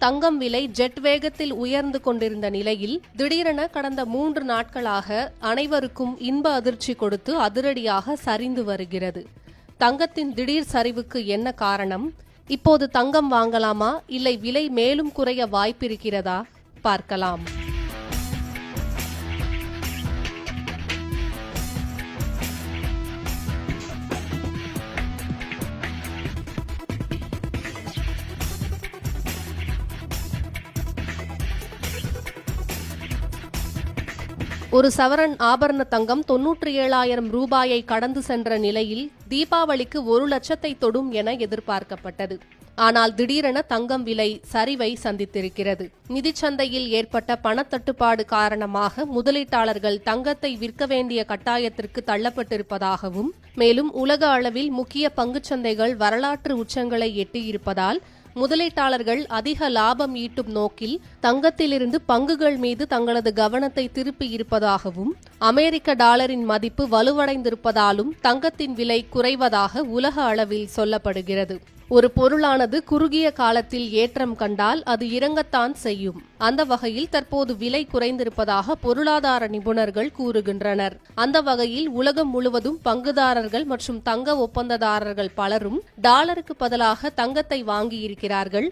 தங்கம் விலை ஜெட் வேகத்தில் உயர்ந்து கொண்டிருந்த நிலையில் திடீரென கடந்த 3 நாட்களாக அனைவருக்கும் இன்ப அதிர்ச்சி கொடுத்து அதிரடியாக சரிந்து வருகிறது. தங்கத்தின் திடீர் சரிவுக்கு என்ன காரணம்? இப்போது தங்கம் வாங்கலாமா, இல்லை விலை மேலும் குறைய வாய்ப்பிருக்கிறதா? பார்க்கலாம். ஒரு சவரன் ஆபரண தங்கம் 97,000 ரூபாயை கடந்து சென்ற நிலையில் தீபாவளிக்கு 1 லட்சத்தை தொடும் என எதிர்பார்க்கப்பட்டது. ஆனால் திடீரென தங்கம் விலை சரிவை சந்தித்திருக்கிறது. நிதிச்சந்தையில் ஏற்பட்ட பணத்தட்டுப்பாடு காரணமாக முதலீட்டாளர்கள் தங்கத்தை விற்க வேண்டிய கட்டாயத்திற்கு தள்ளப்பட்டிருப்பதாகவும், மேலும் உலக அளவில் முக்கிய பங்குச்சந்தைகள் வரலாற்று உச்சங்களை எட்டியிருப்பதால் முதலீட்டாளர்கள் அதிக லாபம் ஈட்டும் நோக்கில் தங்கத்திலிருந்து பங்குகள் மீது தங்களது கவனத்தை திருப்பி இருப்பதாகவும், அமெரிக்க டாலரின் மதிப்பு வலுவடைந்திருப்பதாலும் தங்கத்தின் விலை குறைவதாக உலக அளவில் சொல்லப்படுகிறது. ஒரு பொருளானது குறுகிய காலத்தில் ஏற்றம் கண்டால் அது இறங்கத்தான் செய்யும். அந்த வகையில் தற்போது விலை குறைந்திருப்பதாக பொருளாதார நிபுணர்கள் கூறுகின்றனர். அந்த வகையில் உலகம் முழுவதும் பங்குதாரர்கள் மற்றும் தங்க ஒப்பந்ததாரர்கள் பலரும் டாலருக்கு பதிலாக தங்கத்தை வாங்கியிருக்கிறார்கள்.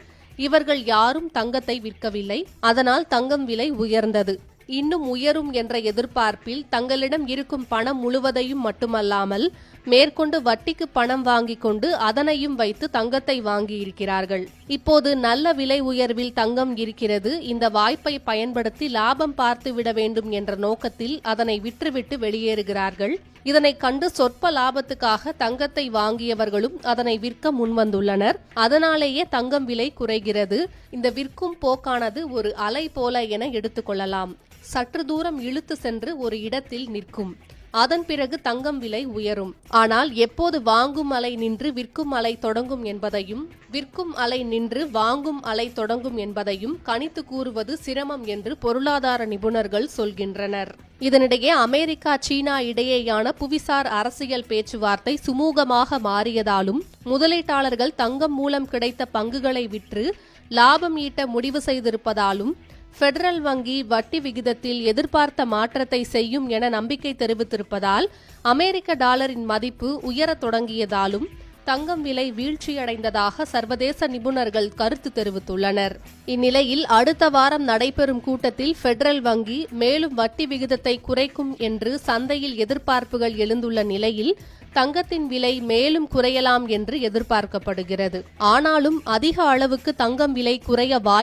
இவர்கள் யாரும் தங்கத்தை விற்கவில்லை. அதனால் தங்கம் விலை உயர்ந்தது. இன்னும் உயரும் என்ற எதிர்பார்ப்பில் தங்களிடம் இருக்கும் பணம் முழுவதையும் மட்டுமல்லாமல் மேற்கொண்டு வட்டிக்கு பணம் வாங்கிக் கொண்டு அதனையும் வைத்து தங்கத்தை வாங்கியிருக்கிறார்கள். இப்போது நல்ல விலை உயர்வில் தங்கம் இருக்கிறது. இந்த வாய்ப்பை பயன்படுத்தி லாபம் பார்த்துவிட வேண்டும் என்ற நோக்கத்தில் அதனை விற்றுவிட்டு வெளியேறுகிறார்கள். இதனை கண்டு சொற்ப லாபத்துக்காக தங்கத்தை வாங்கியவர்களும் அதனை விற்க முன்வந்துள்ளனர். அதனாலேயே தங்கம் விலை குறைகிறது. இந்த விற்கும் போக்கானது ஒரு அலை போல என எடுத்துக்கொள்ளலாம். சற்று தூரம் இழுத்து சென்று ஒரு இடத்தில் நிற்கும். அதன் பிறகு தங்கம் விலை உயரும். ஆனால் எப்போது வாங்கும் அலை நின்று விற்கும் அலை தொடங்கும் என்பதையும், விற்கும் அலை நின்று வாங்கும் அலை தொடங்கும் என்பதையும் கணித்து கூறுவது சிரமம் என்று பொருளாதார நிபுணர்கள் சொல்கின்றனர். இதனிடையே அமெரிக்கா சீனா இடையேயான புவிசார் அரசியல் பேச்சுவார்த்தை சுமூகமாக மாறியதாலும் முதலீட்டாளர்கள் தங்கம் மூலம் கிடைத்த பங்குகளை விற்று லாபம் ஈட்ட முடிவு செய்திருப்பதாலும் பெடரல் வங்கி வட்டி விகிதத்தில் எதிர்பார்த்த மாற்றத்தை செய்யும் என நம்பிக்கை தெரிவித்திருப்பதால் அமெரிக்க டாலரின் மதிப்பு உயரத் தொடங்கியதாலும் தங்கம் விலை வீழ்ச்சியடைந்ததாக சர்வதேச நிபுணர்கள் கருத்து தெரிவித்துள்ளனர். இந்நிலையில் அடுத்த வாரம் நடைபெறும் கூட்டத்தில் பெடரல் வங்கி மேலும் வட்டி விகிதத்தை குறைக்கும் என்று சந்தையில் எதிர்பார்ப்புகள் எழுந்துள்ள நிலையில் தங்கத்தின் விலை மேலும் குறையலாம் என்று எதிர்பார்க்கப்படுகிறது. ஆனாலும் அதிக அளவுக்கு தங்கம் விலை குறைய